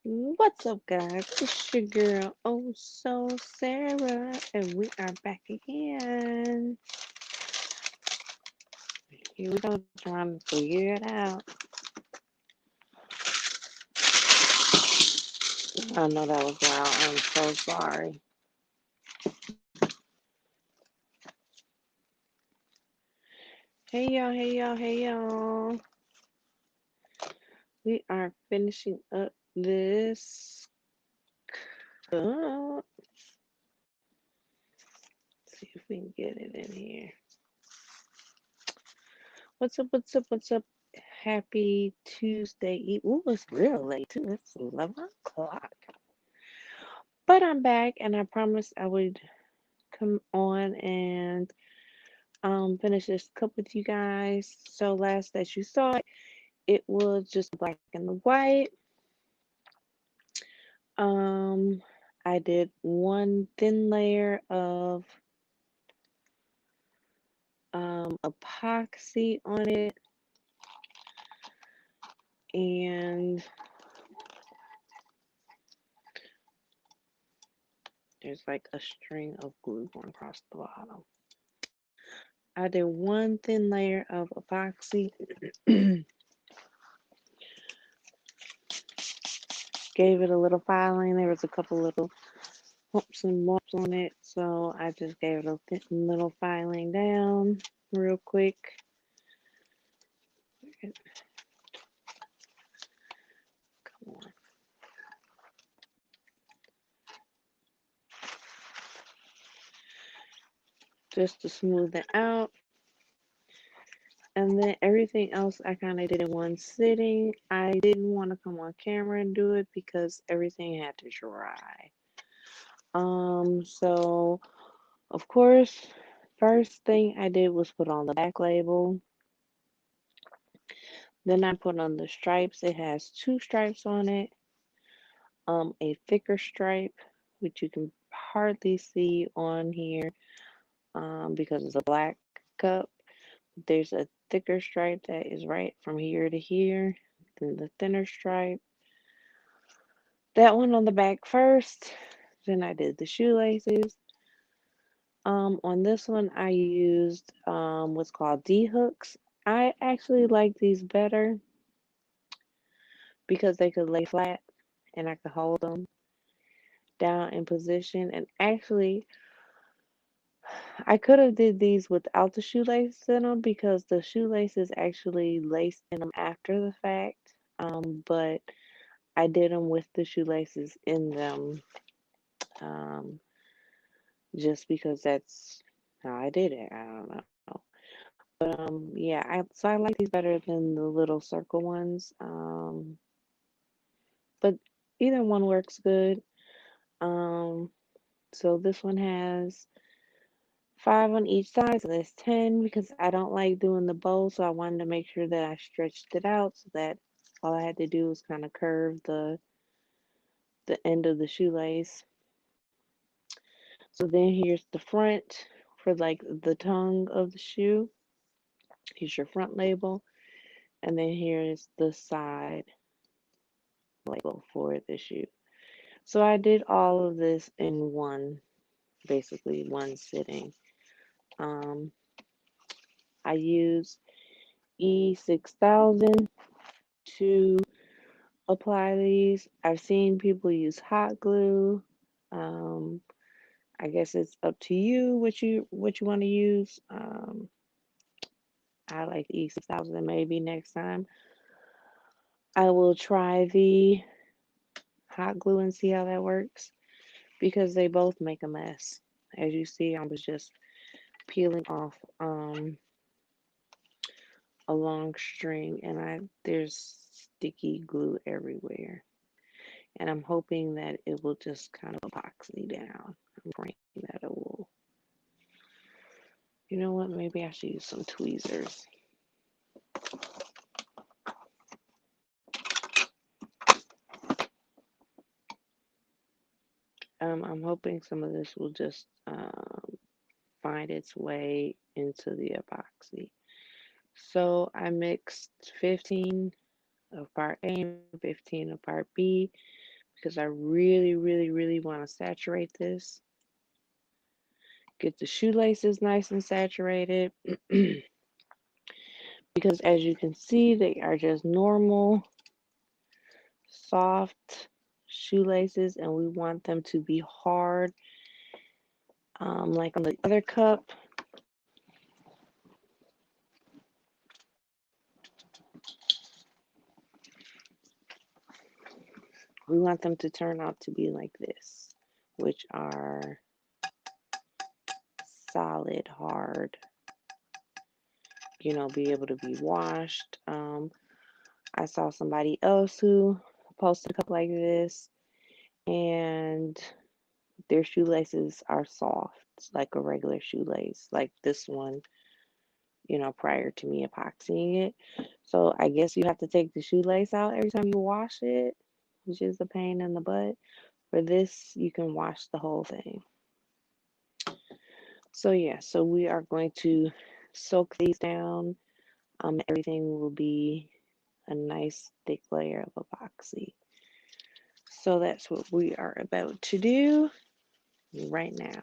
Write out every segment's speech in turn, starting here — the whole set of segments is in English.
What's up, guys? It's your girl, Sarah, and we are back again. Here we go, trying to figure it out. I know that was loud. I'm so sorry. Hey, y'all, hey, y'all, hey, y'all. We are finishing up this. Let's see if we can get it in here. What's up, what's up, what's up? Happy Tuesday Eve. Ooh, it's real late, too. It's 11 o'clock. But I'm back, and I promised I would come on and finish this cup with you guys. So last that you saw it, it was just black and the white. Um, I did one thin layer of epoxy on it, and there's like a string of glue going across the bottom. I did one thin layer of epoxy. Gave it a little filing. There was a couple little humps and bumps on it, so I just gave it a little filing down real quick. Come on. Just to smooth it out. And then everything else I kind of did in one sitting. I didn't want to come on camera and do it because everything had to dry. So of course, first thing I did was put on the back label. Then I put on the stripes. It has two stripes on it. A thicker stripe, which you can hardly see on here, because it's a black cup. There's a thicker stripe that is right from here to here. Then the thinner stripe. That one on the back first. Then I did the shoelaces. On this one, I used what's called D hooks. I actually like these better because they could lay flat and I could hold them down in position. And actually, I could have did these without the shoelaces in them because the shoelaces actually laced in them after the fact. But I did them with the shoelaces in them, um, just because that's how I did it. I don't know. But yeah, I like these better than the little circle ones. But either one works good. Um, so this one has 5 on each side, so that's 10 because I don't like doing the bow, so I wanted to make sure that I stretched it out so that all I had to do was kind of curve the end of the shoelace. So then here's the front for like the tongue of the shoe. Here's your front label, and then here's the side label for the shoe. So I did all of this in basically one sitting. Um, I used E6000 to apply these. I've seen people use hot glue. Um, I guess it's up to you what you want to use. I like E6000. Maybe next time I will try the hot glue and see how that works because they both make a mess. As you see, I was just peeling off a long string and there's sticky glue everywhere. And I'm hoping that it will just kind of epoxy down. I'm praying that it will. You know what? Maybe I should use some tweezers. I'm hoping some of this will just find its way into the epoxy. So I mixed 15 of part A and 15 of part B because I really, really, really want to saturate this. Get the shoelaces nice and saturated because as you can see, they are just normal, soft shoelaces, and we want them to be hard, like on the other cup. We want them to turn out to be like this, which are solid, hard, be able to be washed. I saw somebody else who posted a couple like this, and their shoelaces are soft, like a regular shoelace, like this one, prior to me epoxying it. So I guess you have to take the shoelace out every time you wash it, which is a pain in the butt. For this, you can wash the whole thing. So yeah, so we are going to soak these down. Everything will be a nice thick layer of epoxy. So that's what we are about to do right now.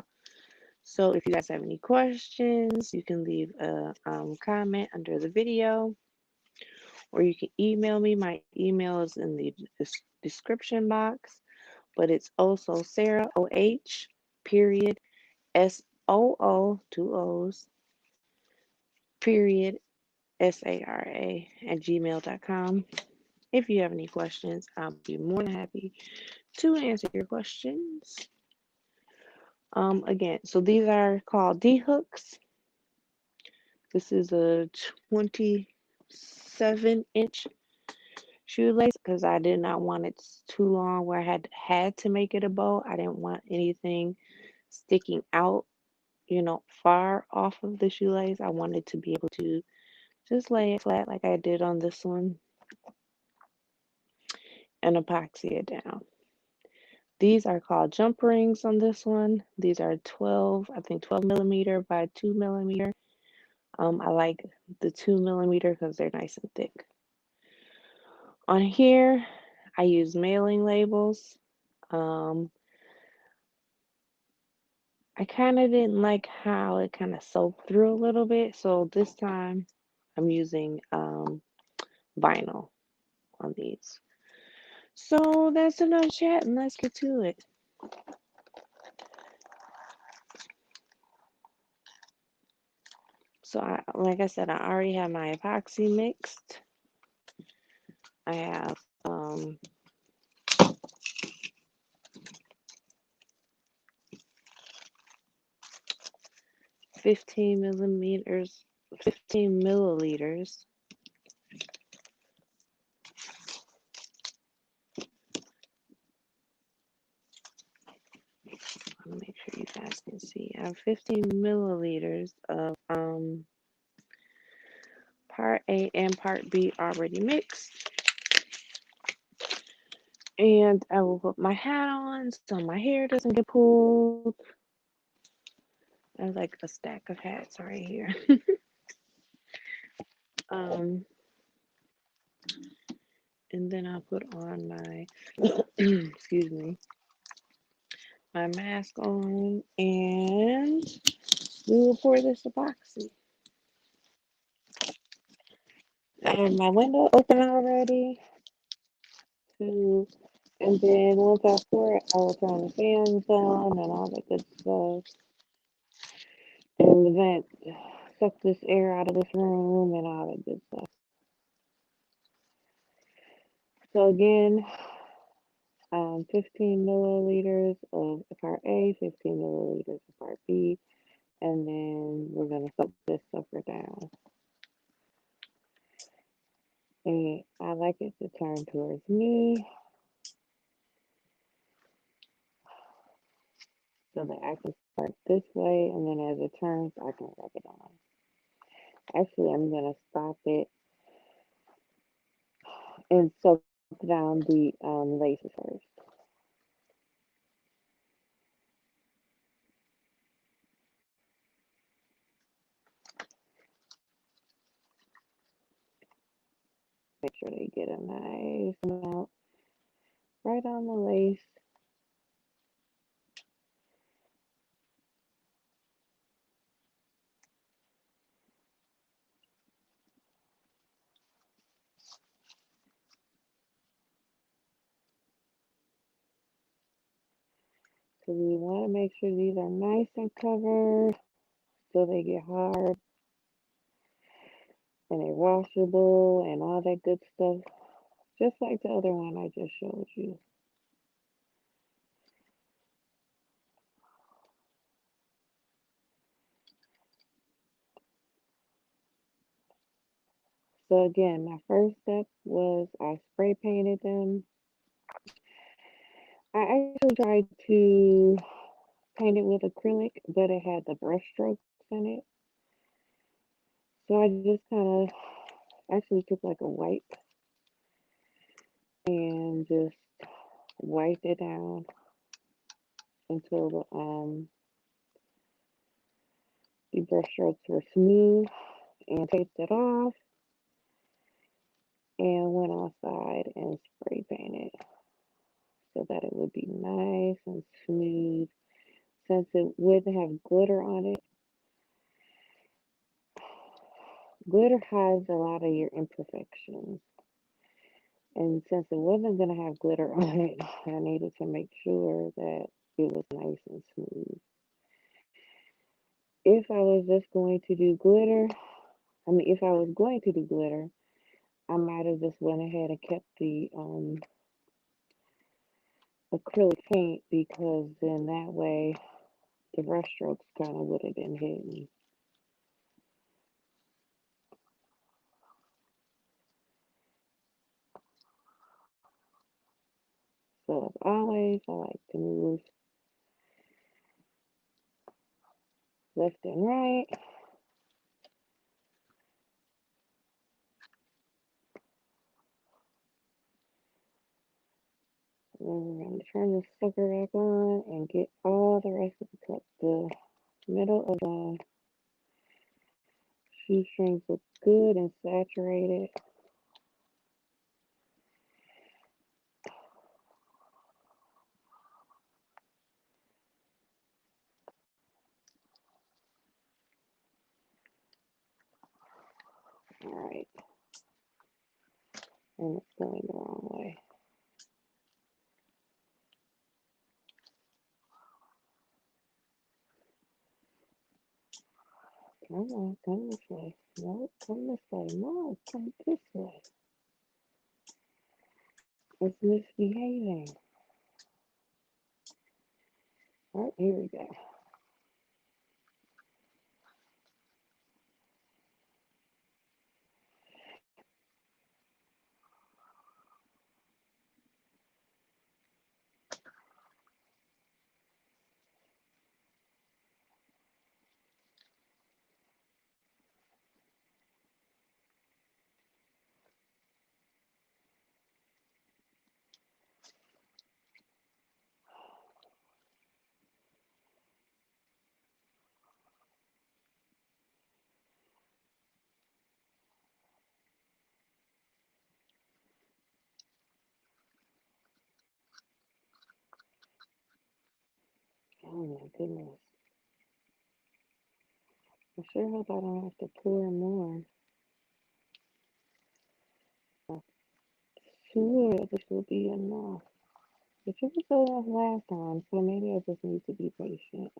So if you guys have any questions, you can leave a comment under the video, or you can email me. My email is in the description box, but it's OhSooSara, OH, period, SOO, two O's, period, SARA at gmail.com. If you have any questions, I'll be more than happy to answer your questions. Again, so these are called D hooks. This is a 27-inch shoelace because I did not want it too long where I had to make it a bow. I didn't want anything sticking out, far off of the shoelace. I wanted to be able to just lay it flat like I did on this one and epoxy it down. These are called jump rings on this one. These are 12 millimeter by 2 millimeter. I like the 2 millimeter because they're nice and thick. On here, I use mailing labels. I kind of didn't like how it kind of soaked through a little bit, so this time I'm using vinyl on these. So that's enough chat, and let's get to it. So like I said, I already have my epoxy mixed. I have 15 milliliters. Let me make sure you guys can see. I have 15 milliliters of part A and part B already mixed. And I will put my hat on so my hair doesn't get pulled. There's like a stack of hats right here. And then I'll put on my excuse me, my mask on, and we will pour this epoxy. I have my window open already. And then once I pour it, I will turn the fans on and all that good stuff. And the vent suck this air out of this room and all that good stuff. So again, 15 milliliters of part A, 15 milliliters of part B, and then we're going to soak this sucker down. And I like it to turn towards me so that I can start this way, and then as it turns, I can rub it on. Actually, I'm going to stop it and soak down the laces first. Make sure they get a nice amount. right on the lace. So we want to make sure these are nice and covered so they get hard and they're washable and all that good stuff. Just like the other one I just showed you. So again, my first step was I spray painted them. I actually tried to paint it with acrylic, but it had the brush strokes in it. So I just kind of actually took like a wipe and just wiped it down until the brush strokes were smooth and taped it off and went outside and spray painted so that it would be nice and smooth. Since it wouldn't have glitter on it, glitter hides a lot of your imperfections. And since it wasn't going to have glitter on it, I needed to make sure that it was nice and smooth. If I was just going to do glitter, if I was going to do glitter, I might have just went ahead and kept the acrylic paint because then that way the brush strokes kind of would have been hidden. So as always, I like to move left and right. And then we're going to turn the sucker back on and get all the rest of the cup. The middle of the shoestrings look good and saturated. All right, and it's going the wrong way. Come on, come this way. No, come this way. No, come this way. It's misbehaving. All right, here we go. Oh my goodness. I sure hope I don't have to pour more. I'm sure this will be enough. But it was enough last time, so maybe I just need to be patient.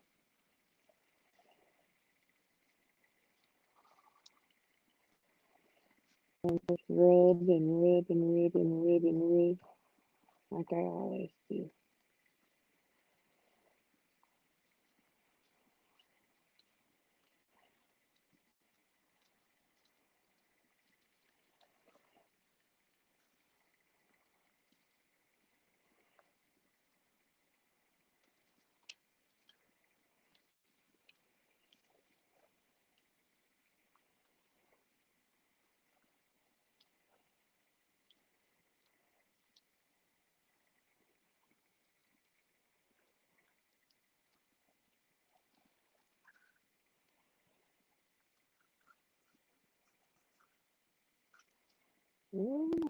And just rub and rub and rub and rub and rub like I always do. Mm,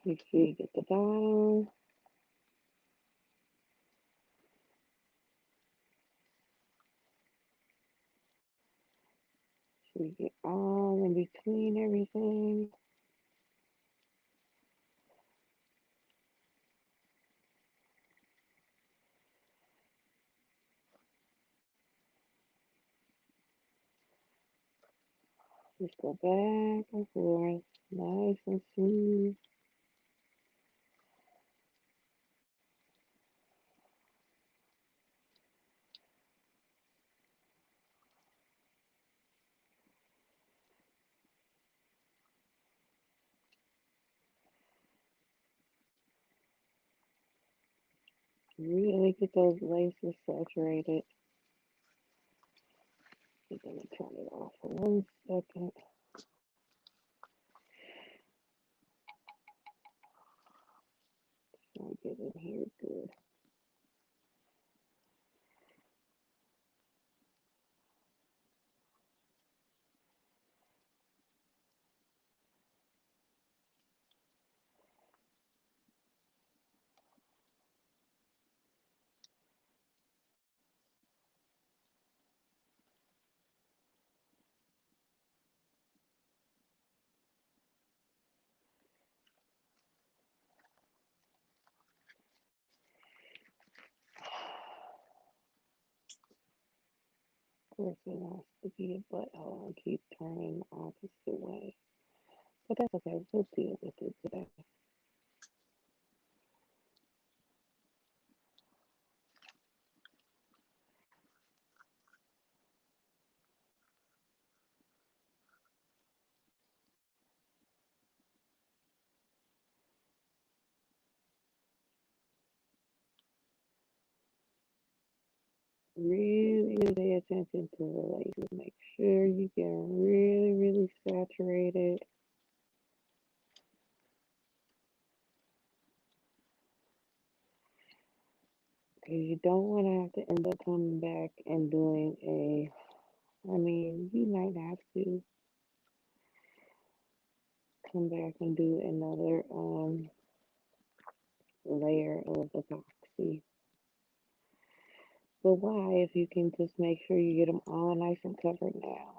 Make sure you get the bottom. So you get all in between everything. Just go back and forth, nice and smooth. Really get those laces saturated. I'm gonna turn it off for 1 second. So I get in here good. Of course, it wants to be a butthole and keep turning the opposite way. But that's okay. We'll deal with it today. Really pay attention to the laces. Make sure you get really, really saturated. Because you don't want to have to end up coming back and doing I mean, you might have to come back and do another layer of epoxy. But why if you can just make sure you get them all nice and covered now?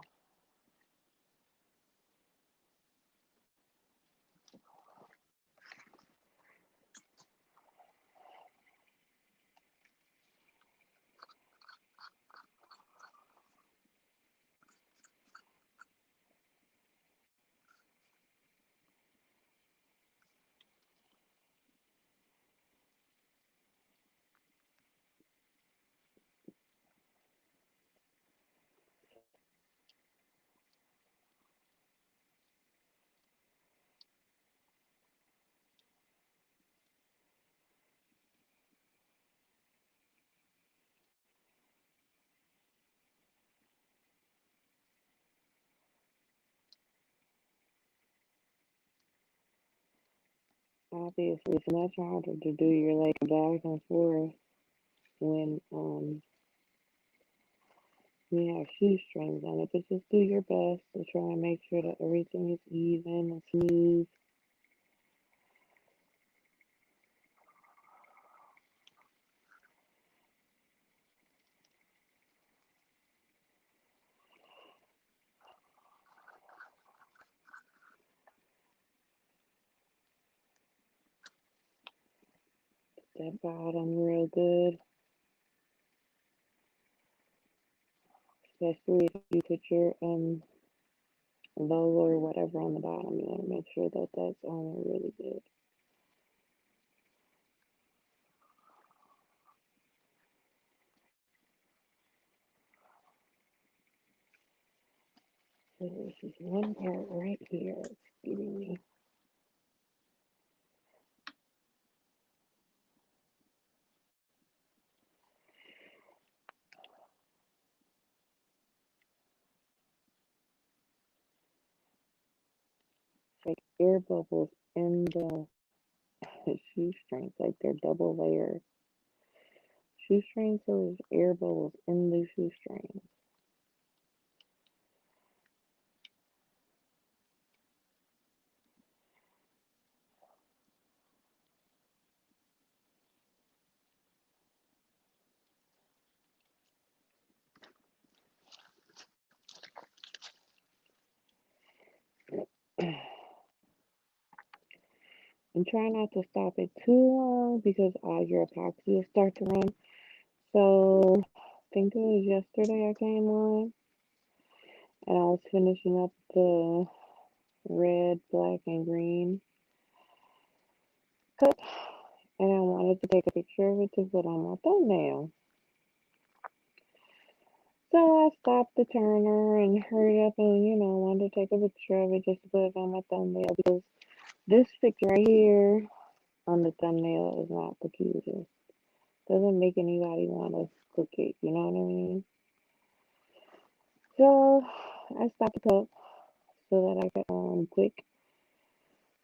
Obviously, it's much harder to do your leg back and forth when you have shoestrings on it, but just do your best to try and make sure that everything is even and smooth. That bottom real good, especially if you put your logo or whatever on the bottom. You want to make sure that that's on really good. So this is one part right here. It's getting me. It's like air bubbles in the shoestrings, like they're double layer shoestrings, so there's air bubbles in the shoestrings. And try not to stop it too long because all your epoxy will start to run. So I think it was yesterday I came on and I was finishing up the red, black, and green cup, and I wanted to take a picture of it to put on my thumbnail. So I stopped the turner and hurried up and, wanted to take a picture of it just to put it on my thumbnail because this picture right here on the thumbnail is not the cutest. Doesn't make anybody want to cook it, you know what I mean? So I stopped the cup so that I could quick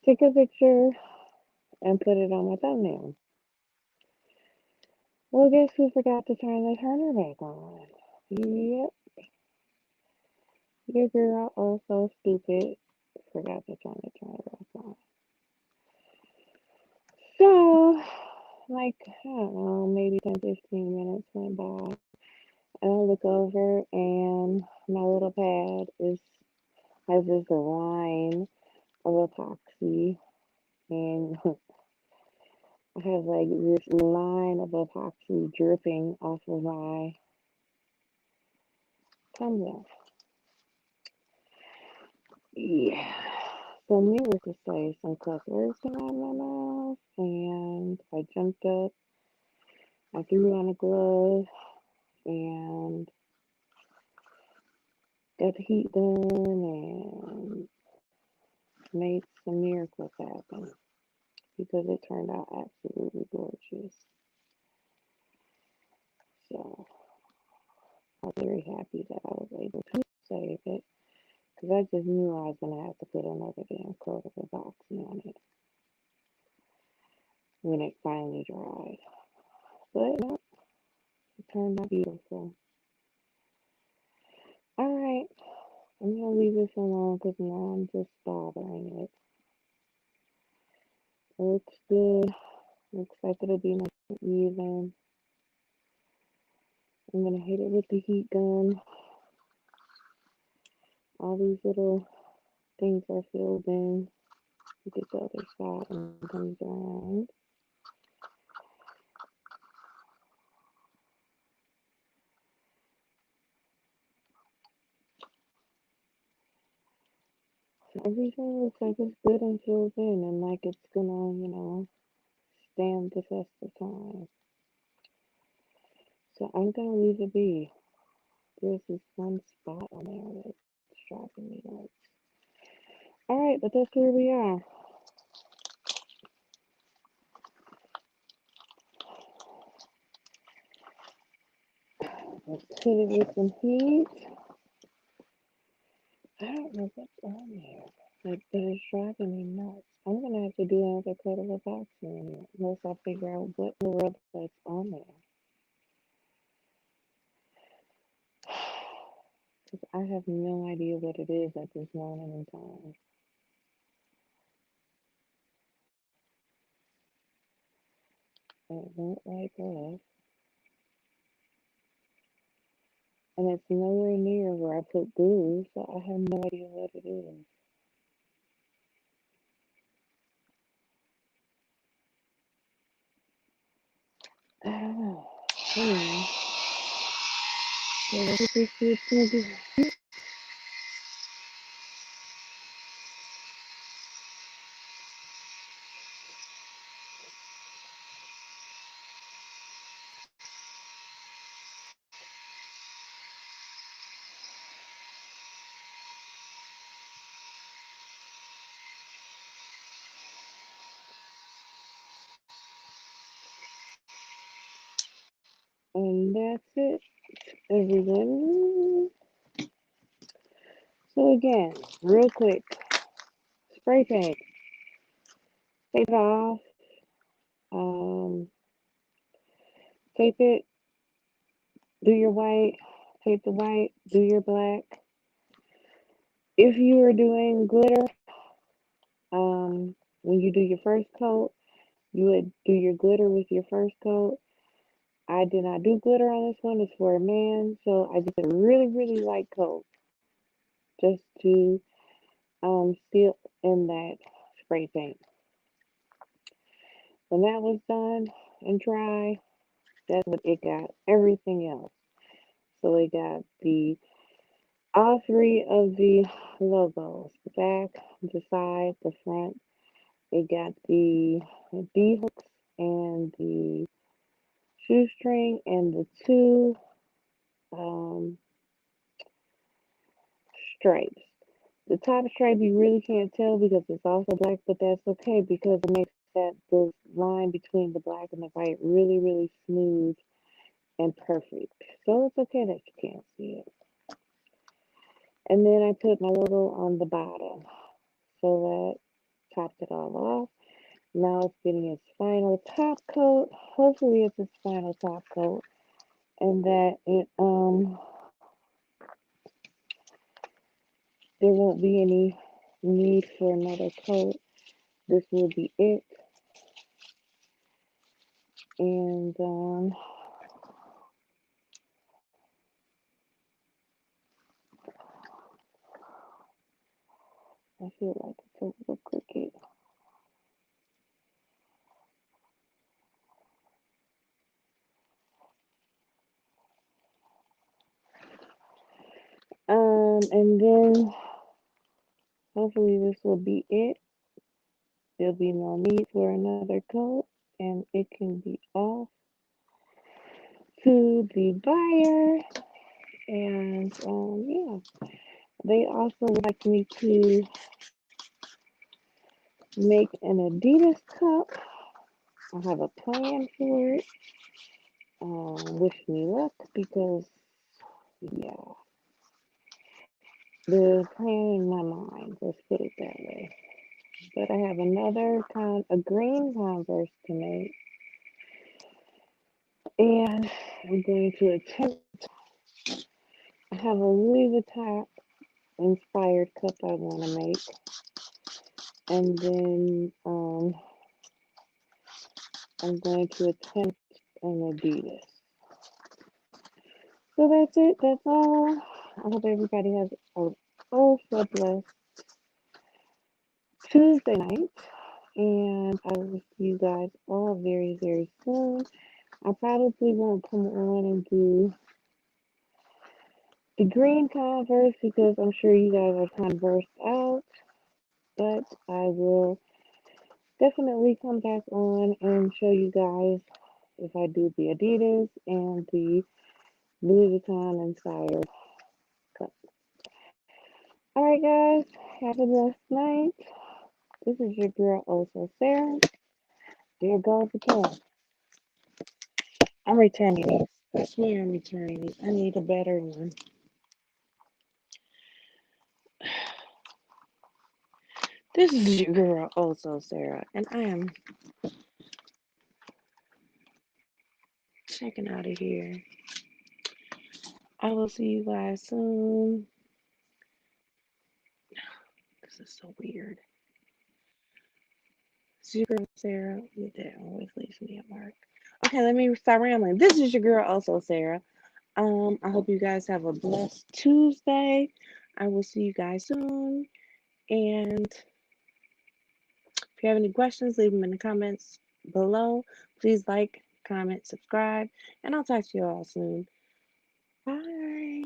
take a picture and put it on my thumbnail. Well, guess who forgot to turn the turner back on? Yep, your girl, oh so stupid, forgot to turn the turner back on. So, like, I don't know, maybe 10, 15 minutes went by, and I look over, and my little pad has this line of epoxy, and I have like this line of epoxy dripping off of my thumbnail. Yeah. So needless to say, some cuss words came out of my mouth, and I jumped up, I threw on a glove, and got the heat done, and made some miracles happen because it turned out absolutely gorgeous. So I'm very happy that I was able to save it because I just knew I was going to have to put another damn coat of epoxy on it when it finally dried. But no, it turned out beautiful. All right, I'm going to leave this alone because now I'm just bothering it. It looks good. Looks like it'll be nice and even. I'm going to hit it with the heat gun. All these little things are filled in. You get the other side and it comes around. So everything looks like it's good and filled in and like it's gonna, stand the test of time. So I'm gonna leave it be. There's this one spot on there that's driving me nuts. Alright, but that's where we are. Let's hit it with some heat. I don't know what's on here. Like, but it's driving me nuts. I'm gonna have to do another coat of epoxy in here unless I figure out what in the world that's on there. Because I have no idea what it is at this moment in time. It won't like us. And it's nowhere near where I put glue, so I have no idea what it is. I don't know. Anyway, so let's just see what's gonna do. And that's it, everyone. So again, real quick, spray paint. Tape it off. Um, tape it. Do your white. Tape the white. Do your black. If you are doing glitter, when you do your first coat, you would do your glitter with your first coat. I did not do glitter on this one. It's for a man, so I did a really, really light coat just to seal in that spray paint. When that was done and dry, that's what it got. Everything else. So it got the all three of the logos, the back, the side, the front. It got the D hooks and the shoestring and the two um, stripes. The top stripe you really can't tell because it's also black, but that's okay because it makes that the line between the black and the white really, really smooth and perfect. So it's okay that you can't see it. And then I put my logo on the bottom. So that topped it all off. Now it's getting its final top coat. Hopefully it's its final top coat. And that there won't be any need for another coat. This will be it. And I feel like it's a little crooked. And then hopefully this will be it. There'll be no need for another coat, and it can be off to the buyer. And yeah, they also would like me to make an Adidas cup. I have a plan for it. Wish me luck because yeah, the plan in my mind. Let's put it that way. But I have a green Converse to make, and I'm going to attempt. I have a Louis Vuitton inspired cup I want to make, and then I'm going to attempt an Adidas. So that's it. That's all. I hope everybody has a so blessed Tuesday night, and I will see you guys all very, very soon. I probably won't come on and do the green Converse because I'm sure you guys are conversed out, but I will definitely come back on and show you guys if I do the Adidas and the Louis Vuitton inspired cup. All right, guys, have a blessed night. This is your girl, OhSooSara. There goes again. I'm returning these. I swear I'm returning these. I need a better one. This is your girl, OhSooSara, and I am checking out of here. I will see you guys soon. This is so weird. This is your girl, Sarah. That always leaves me at mark. Okay, let me stop rambling. This is your girl, OhSooSara. I hope you guys have a blessed Tuesday. I will see you guys soon. And if you have any questions, leave them in the comments below. Please like, comment, subscribe, and I'll talk to you all soon. Bye.